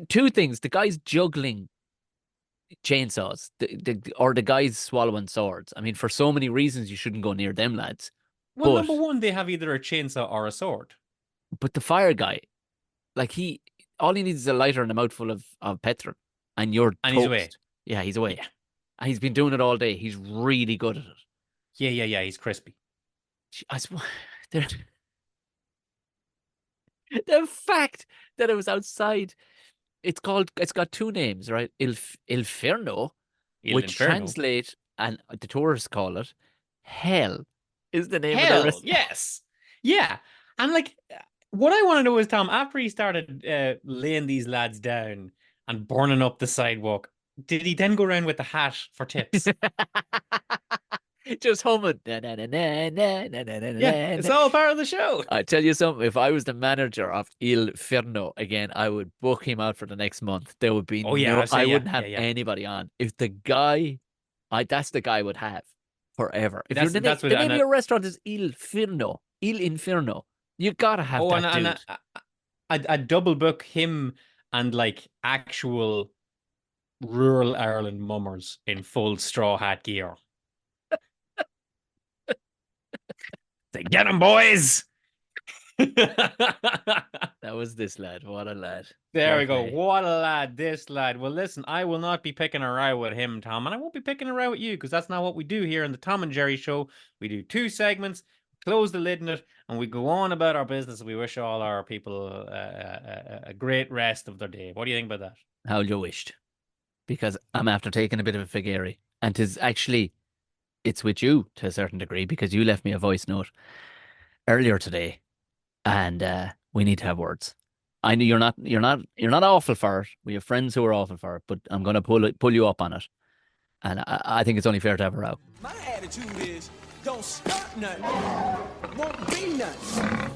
Two things: the guy's juggling chainsaws, or the guy's swallowing swords. I mean, for so many reasons, you shouldn't go near them lads. Well, number one, they have either a chainsaw or a sword. But the fire guy, like all he needs is a lighter and a mouthful of petrol, and you're toast. He's away. Yeah, he's away. Yeah. And he's been doing it all day. He's really good at it. Yeah. He's crispy. I swear, the fact that it was outside, it's got two names, right? Inferno, which translate, and the tourists call it, hell, is the name of the restaurant. Yes. Yeah. And like, what I want to know is, Tom, after he started laying these lads down and burning up the sidewalk, did he then go around with the hat for tips? Just humming. Yeah, it's all part of the show. I tell you something, if I was the manager of Il Ferno again, I would book him out for the next month. There would be I wouldn't have anybody on. If the guy, that's the guy I would have forever. If the name of your restaurant is Il Inferno, you gotta have that dude. And I'd double book him and like actual rural Ireland mummers in full straw hat gear. Say, get him, boys! That was this lad. What a lad. There we go. What a lad, this lad. Well, listen, I will not be picking a row with him, Tom, and I won't be picking a row with you because that's not what we do here in the Tom and Jerry show. We do 2 segments, close the lid on it, and we go on about our business. We wish all our people a great rest of their day. What do you think about that? How you wished. Because I'm after taking a bit of a figure, and it's with you to a certain degree because you left me a voice note earlier today, and we need to have words. I know you're not awful for it. We have friends who are awful for it, but I'm going to pull you up on it, and I think it's only fair to have a row. My attitude is don't start nothing, won't be nothing.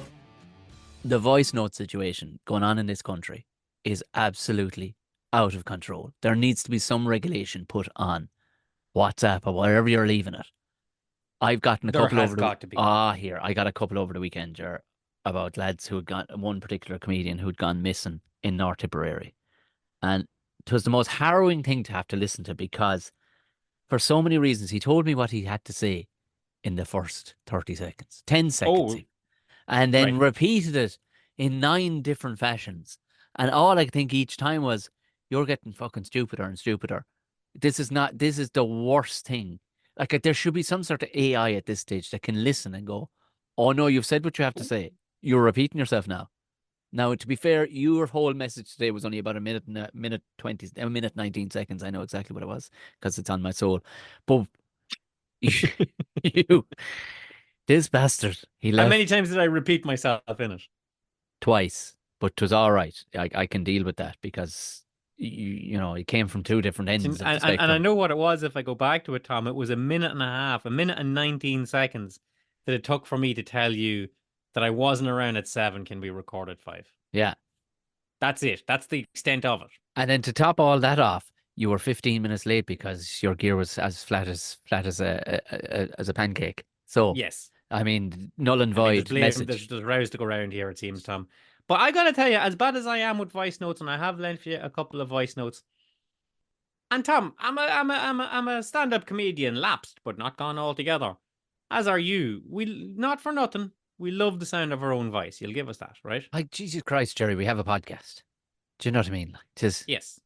The voice note situation going on in this country is absolutely out of control. There needs to be some regulation put on WhatsApp or wherever you're leaving it. I've gotten a There couple has over the got to be. here. I got a couple over the weekend, Ger, about lads who had gone, one particular comedian who'd gone missing in North Tipperary. And it was the most harrowing thing to have to listen to because for so many reasons, he told me what he had to say in the first 30 seconds, 10 seconds, Oh, even, and then right. repeated it in 9 different fashions. And all I could think each time was, you're getting fucking stupider and stupider. This is the worst thing. Like, there should be some sort of AI at this stage that can listen and go, oh no, you've said what you have to say. You're repeating yourself now. Now, to be fair, your whole message today was only about a minute 20, a minute 19 seconds. I know exactly what it was because it's on my soul. But you, this bastard, he How left many times did I repeat myself in it? twice, but 'twas all right. I can deal with that because you know, he came from two different ends of the And I spectrum. know what it was if I go back to it, Tom. It was a minute and a half, a minute and 19 seconds that it took for me to tell you that I wasn't around at 7. Can we record at 5? Yeah. That's it. That's the extent of it. And then to top all that off, you were 15 minutes late because your gear was as flat as a pancake. So, Yes. I mean, null and I mean, void message. there's rows to go around here, it seems, Tom. But I gotta tell you, as bad as I am with voice notes, and I have lent you a couple of voice notes. And Tom, I'm a stand-up comedian, lapsed but not gone altogether. As are you. We not for nothing. We love the sound of our own voice. You'll give us that, right? Like, Jesus Christ, Jerry, we have a podcast. Do you know what I mean? Like, Yes.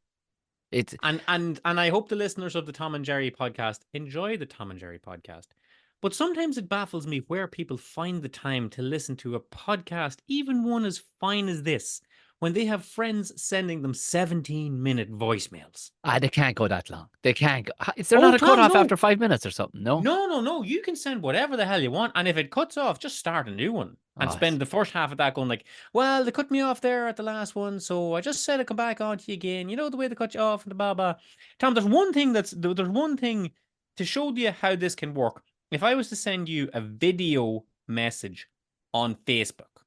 it's And I hope the listeners of the Tom and Jerry podcast enjoy the Tom and Jerry podcast. But sometimes it baffles me where people find the time to listen to a podcast, even one as fine as this, when they have friends sending them 17-minute voicemails. they can't go that long. They can't go. Is there Oh, not a Tom, cutoff no. after 5 minutes or something? No. No. You can send whatever the hell you want. And if it cuts off, just start a new one and Oh, spend the first half of that going like, well, they cut me off there at the last one. So I just said I'd come back on to you again. You know, the way they cut you off and the blah, blah. Tom, there's one thing to show you how this can work. If I was to send you a video message on Facebook,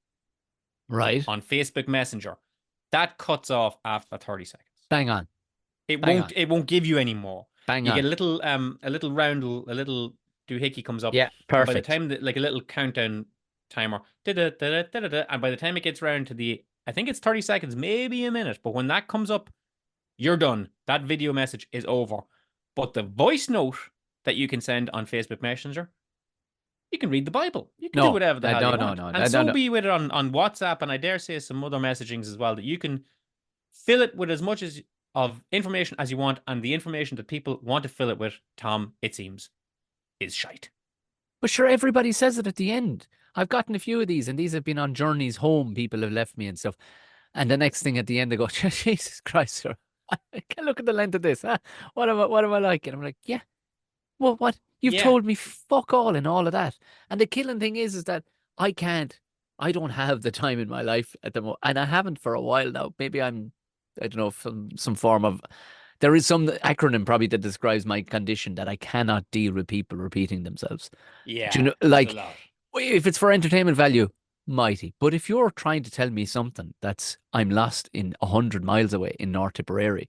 right. on Facebook Messenger, that cuts off after 30 seconds. Bang on. It Bang won't on. it won't give you any more. Bang You on. get a little roundel, a little doohickey comes up. Yeah, And by the perfect. time that, like a little countdown timer, and by the time it gets round to the, I think it's 30 seconds, maybe a minute, but when that comes up, you're done. That video message is over. But the voice note that you can send on Facebook Messenger, you can read the Bible. You can do whatever the hell you want. And so be with it on WhatsApp, and I dare say some other messagings as well, that you can fill it with as much of information as you want, and the information that people want to fill it with, Tom, it seems, is shite. But sure, everybody says it at the end. I've gotten a few of these, and these have been on journeys home. People have left me and stuff. And the next thing at the end, they go, Jesus Christ, sir. I can't look at the length of this. Huh? What am I like? And I'm like, yeah. Well, what? You've Yeah. told me fuck all in all of that. And the killing thing is that I don't have the time in my life at the moment. And I haven't for a while now. Maybe I don't know, some form of, there is some acronym probably that describes my condition that I cannot deal with people repeating themselves. Yeah. Do you know, there's like, a lot. if it's for entertainment value, mighty. But if you're trying to tell me something that's I'm lost in 100 miles away in North Tipperary,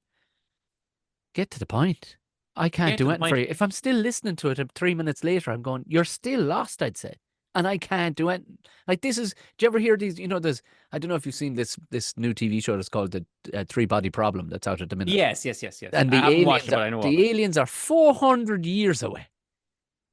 get to the point. I can't Get to do the anything for point. you. If I'm still listening to it 3 minutes later, I'm going, you're still lost, I'd say. And I can't do it. Like, this is, do you ever hear these? You know, there's, I don't know if you've seen this new TV show that's called the Three Body Problem that's out at the minute. Yes. And I haven't watched it, but I know of it. the aliens are 400 years away.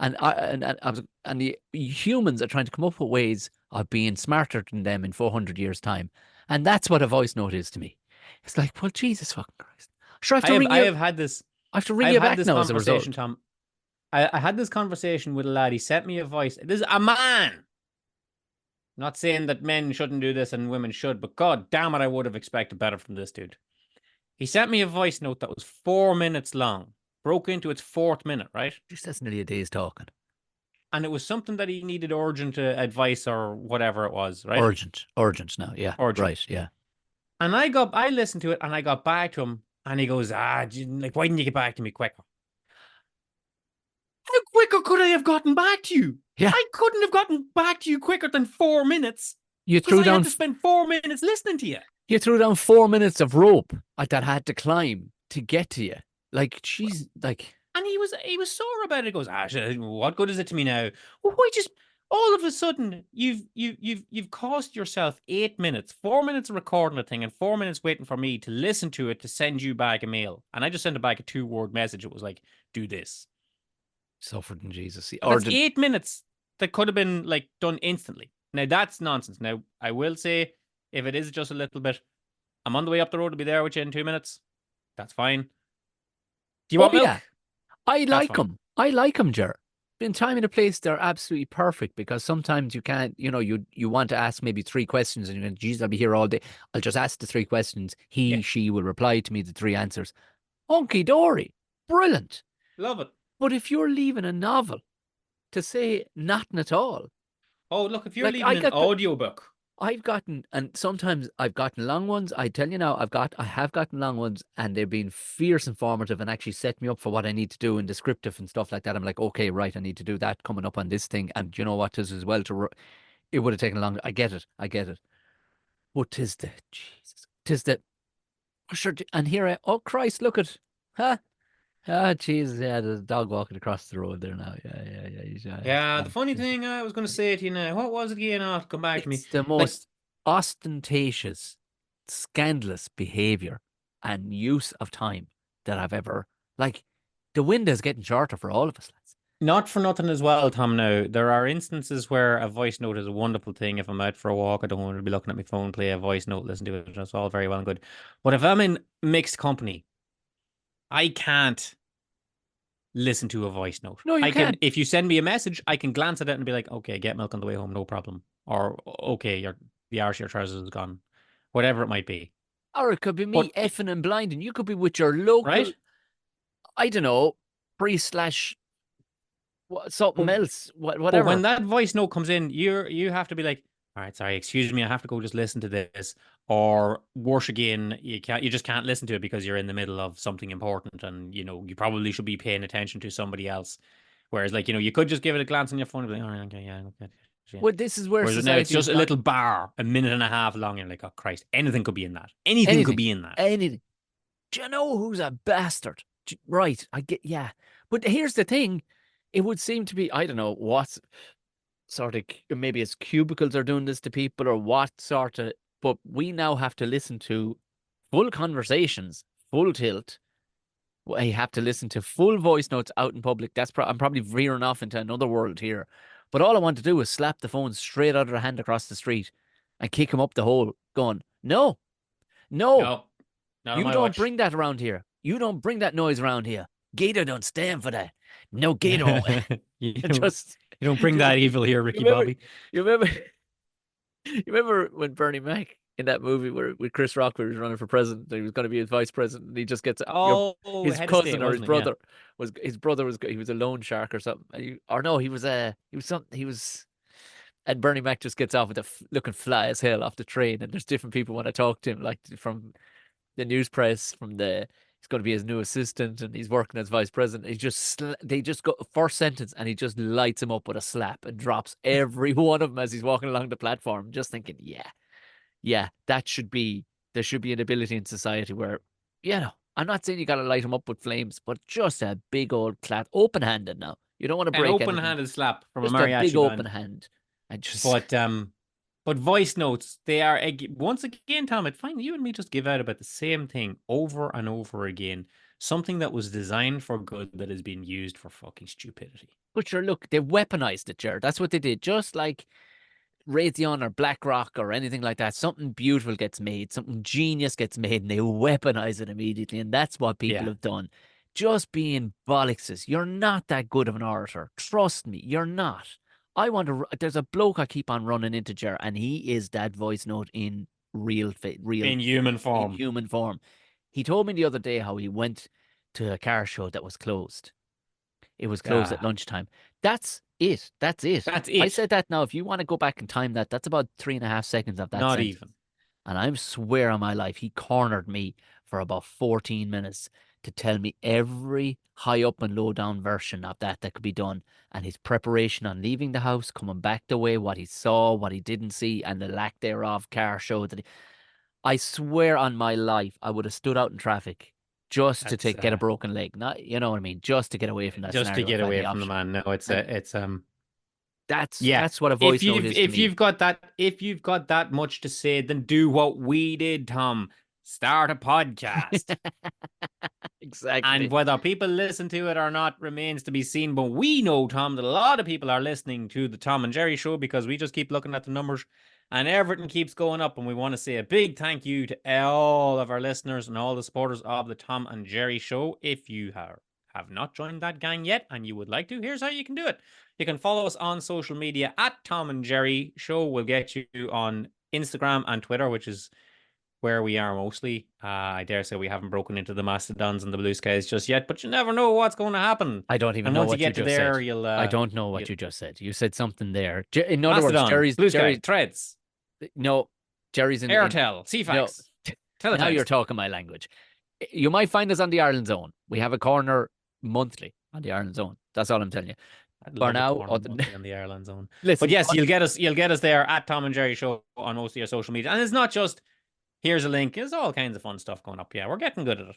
And the humans are trying to come up with ways of being smarter than them in 400 years' time. And that's what a voice note is to me. It's like, well, Jesus fucking Christ. Sure, I have had this. I have to ring I've you had back this now as a result. conversation, Tom. I had this conversation with a lad. He sent me a voice. This is a man. Not saying that men shouldn't do this and women should, but God damn it, I would have expected better from this dude. He sent me a voice note that was 4 minutes long, broke into its 4th minute, right? Just that's nearly a day's talking. And it was something that he needed urgent advice or whatever it was, right? Urgent now, yeah. Urgent. Right, yeah. And I listened to it and I got back to him and he goes, like, why didn't you get back to me quicker? How quicker could I have gotten back to you? Yeah. I couldn't have gotten back to you quicker than 4 minutes. You Because threw I down had to spend 4 minutes listening to you. You threw down 4 minutes of rope that I had to climb to get to you. Like, she's like, And he was sore about it. He goes, what good is it to me now? Well, why just all of a sudden you've cost yourself 8 minutes, 4 minutes of recording the thing, and 4 minutes waiting for me to listen to it to send you back a mail. And I just sent it back a 2-word message. It was like, do this. suffered in Jesus. And that's 8 minutes that could have been like done instantly. Now that's nonsense. Now I will say, if it is just a little bit, I'm on the way up the road to be there with you in 2 minutes. That's fine. Do you Oh want milk? yeah, I That's like fine. them. I like them, Jer. In time and a place, they're absolutely perfect because sometimes you can't, you want to ask maybe 3 questions and you're going, geez, I'll be here all day. I'll just ask the 3 questions. Yeah, She will reply to me the 3 answers. Hunky dory. Brilliant. love it. But if you're leaving a novel to say nothing at all, Oh, look, if you're like leaving an audiobook. I've gotten, and sometimes I've gotten long ones. I tell you now, I have gotten long ones, and they've been fierce informative and actually set me up for what I need to do and descriptive and stuff like that. I'm like, okay, right, I need to do that coming up on this thing, and you know what, this as well it would have taken long. I get it. But tis the, sure, and here oh Christ, look at, huh? Ah, Jesus, yeah, there's a dog walking across the road there now. Yeah. Yeah, the funny thing I was going to say to you now, what was it again? Oh, come back to me. It's the Like, most ostentatious, scandalous behavior and use of time that I've ever, like, the window's getting shorter for all of us, lads. not for nothing as well, Tom. Now, there are instances where a voice note is a wonderful thing. If I'm out for a walk, I don't want to be looking at my phone, play a voice note, listen to it. That's all very well and good. But if I'm in mixed company, I can't listen to a voice note. No, you I can, can't. if you send me a message, I can glance at it and be like, okay, get milk on the way home, no problem. Or, okay, the arse of your trousers is gone. Whatever it might be. Or it could be But, me effing and blinding. You could be with your local, right? I don't know, priest slash something But else, But when whatever. that voice note comes in, you have to be like, all right, sorry, excuse me, I have to go just listen to this. Or worse again, you just can't listen to it because you're in the middle of something important and you probably should be paying attention to somebody else. Whereas like, you could just give it a glance on your phone and be like, all right, okay, yeah, okay. Yeah. Well, this is where Whereas now it's society has just a gone. little bar, a minute and a half long, and you're like, oh Christ, anything could be in that. Anything could Anything, be in that. anything. Do you know who's a bastard? Right, I get, yeah. But here's the thing. It would seem to be, I don't know what sort of, maybe it's cubicles are doing this to people or what sort of, but we now have to listen to full conversations, full tilt. I have to listen to full voice notes out in public. I'm probably veering off into another world here. But all I want to do is slap the phone straight out of her hand across the street and kick him up the hole, going, no, no, No, not on you my don't watch. bring that around here. You don't bring that noise around here. Gator don't stand for that. No Gator. you don't just, you don't bring just that evil here, you Ricky remember, Bobby. you remember, you remember when Bernie Mac in that movie where with Chris Rock where he was running for president, and he was going to be his vice president, and he just gets Oh, his head of state, cousin or wasn't it? Yeah. his brother was he was a loan shark or something, or no, he was. And Bernie Mac just gets off with looking fly as hell off the train, and there's different people want to talk to him, like from the news press, from the he's going to be his new assistant, and he's working as vice president. They just go first sentence, and he just lights him up with a slap and drops every one of them as he's walking along the platform. Just thinking, yeah, there should be an ability in society where, I'm not saying you got to light him up with flames, but just a big old open handed now. You don't want to An break anything. open-handed slap from a Just a big mariachi open band. hand. I just But voice notes, they are once again, Tom. I'd find you and me just give out about the same thing over and over again. Something that was designed for good that has been used for fucking stupidity. But sure, look, they weaponized it, Jared. That's what they did. Just like Raytheon or BlackRock or anything like that, something beautiful gets made, something genius gets made, and they weaponize it immediately. And that's what people Yeah. have done. Just being bollockses. You're not that good of an orator. Trust me, you're not. There's a bloke I keep on running into, Jer, and he is that voice note in real In human in form. human form. He told me the other day how he went to a car show that was closed. It was closed at lunchtime. That's it. That's it. That's I it. said that now. If you want to go back and time that, that's about 3.5 seconds of that Not sentence. even. And I swear on my life, he cornered me for about 14 minutes to tell me every high up and low down version of that could be done, and his preparation on leaving the house, coming back the way, what he saw, what he didn't see, and the lack thereof car show that I swear on my life, I would have stood out in traffic just to That's get a broken leg. Not, you know what I mean? Just to get away from that just to scenario get if I had away the from the option. man. No, it's And it's yeah. that's what a voice note is to If me. you've got that much to say, then do what we did, Tom. Start a podcast. And Exactly. whether people listen to it or not remains to be seen. But we know, Tom, that a lot of people are listening to the Tom and Jerry show because we just keep looking at the numbers and everything keeps going up. And we want to say a big thank you to all of our listeners and all the supporters of the Tom and Jerry show. If you have not joined that gang yet and you would like to, here's how you can do it. You can follow us on social media at Tom and Jerry Show. We'll get you on Instagram and Twitter, which is where we are mostly. I dare say we haven't broken into the Mastodons and the Blue Skies just yet, but you never know what's going to happen. I don't even And know once you what you get to just there, said. you'll I don't know what you just said. You said something there. In other words, Mastodon, Blue Sky, Jerry's Threads, no, Jerry's in Airtel, no. CFAX, Now you're Teletext. talking my language. You might find us on the Ireland Zone. We have a corner monthly on the Ireland Zone. That's all I'm telling you. I'd For love a now, corner monthly on the Ireland Zone. listen, But yes, you'll get us there at Tom and Jerry Show on most of your social media. And it's not just here's a link. There's all kinds of fun stuff going up. Yeah, we're getting good at it.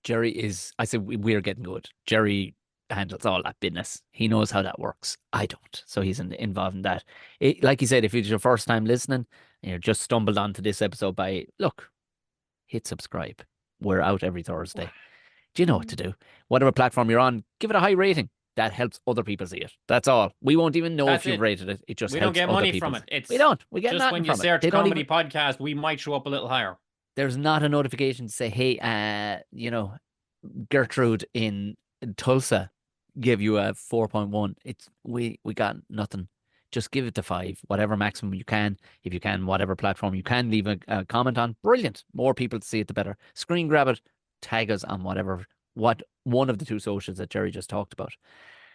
Jerry is, I said, we're getting good. Jerry handles all that business. He knows how that works. I don't. So he's involved in that. Like you said, if it's your first time listening and you're just stumbled onto this episode look, hit subscribe. We're out every Thursday. Do you know what to do? Whatever platform you're on, give it a high rating. That helps other people see it. That's all. We won't even know That's if you've it. rated it. It just We helps don't get other money people. from it. It's we don't. We get just nothing when you from it. search They don't comedy even, podcast, we might show up a little higher. there's not a notification to say, hey, Gertrude in Tulsa gave you a 4.1. We got nothing. Just give it to 5, whatever maximum you can. If you can, whatever platform you can leave a comment on. Brilliant. More people to see it, the better. Screen grab it, tag us on what one of the 2 socials that Jerry just talked about.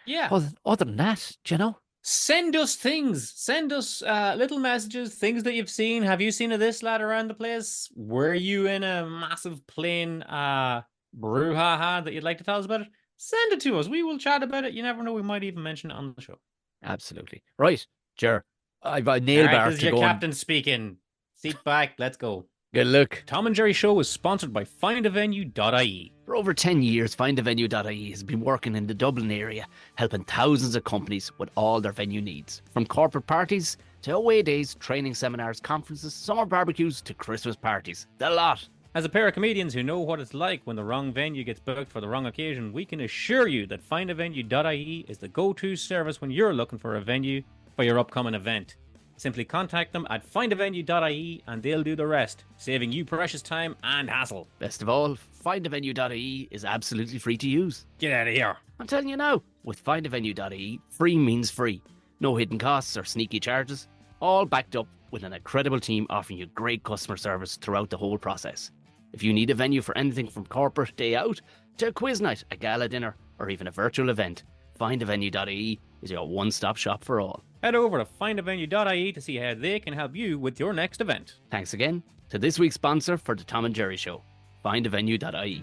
Yeah. Other than that, do you know? Send us things. Send us little messages, things that you've seen. Have you seen of this lad around the place? Were you in a massive plane brouhaha that you'd like to tell us about it? Send it to us. We will chat about it. You never know. We might even mention it on the show. Absolutely. Right, Jer. I've a nail bar This is to your go captain speaking. Seat back. Let's go. Good luck. Tom and Jerry Show is sponsored by findavenue.ie. For over 10 years, findavenue.ie has been working in the Dublin area, helping thousands of companies with all their venue needs. From corporate parties to away days, training seminars, conferences, summer barbecues to Christmas parties. The lot. As a pair of comedians who know what it's like when the wrong venue gets booked for the wrong occasion, we can assure you that findavenue.ie is the go-to service when you're looking for a venue for your upcoming event. Simply contact them at findavenue.ie and they'll do the rest, saving you precious time and hassle. Best of all, findavenue.ie is absolutely free to use. Get out of here. I'm telling you now, with findavenue.ie, free means free. No hidden costs or sneaky charges, all backed up with an incredible team offering you great customer service throughout the whole process. If you need a venue for anything from corporate day out to a quiz night, a gala dinner, or even a virtual event, findavenue.ie is your one-stop shop for all. Head over to findavenue.ie to see how they can help you with your next event. Thanks again to this week's sponsor for the Tom and Jerry Show, findavenue.ie.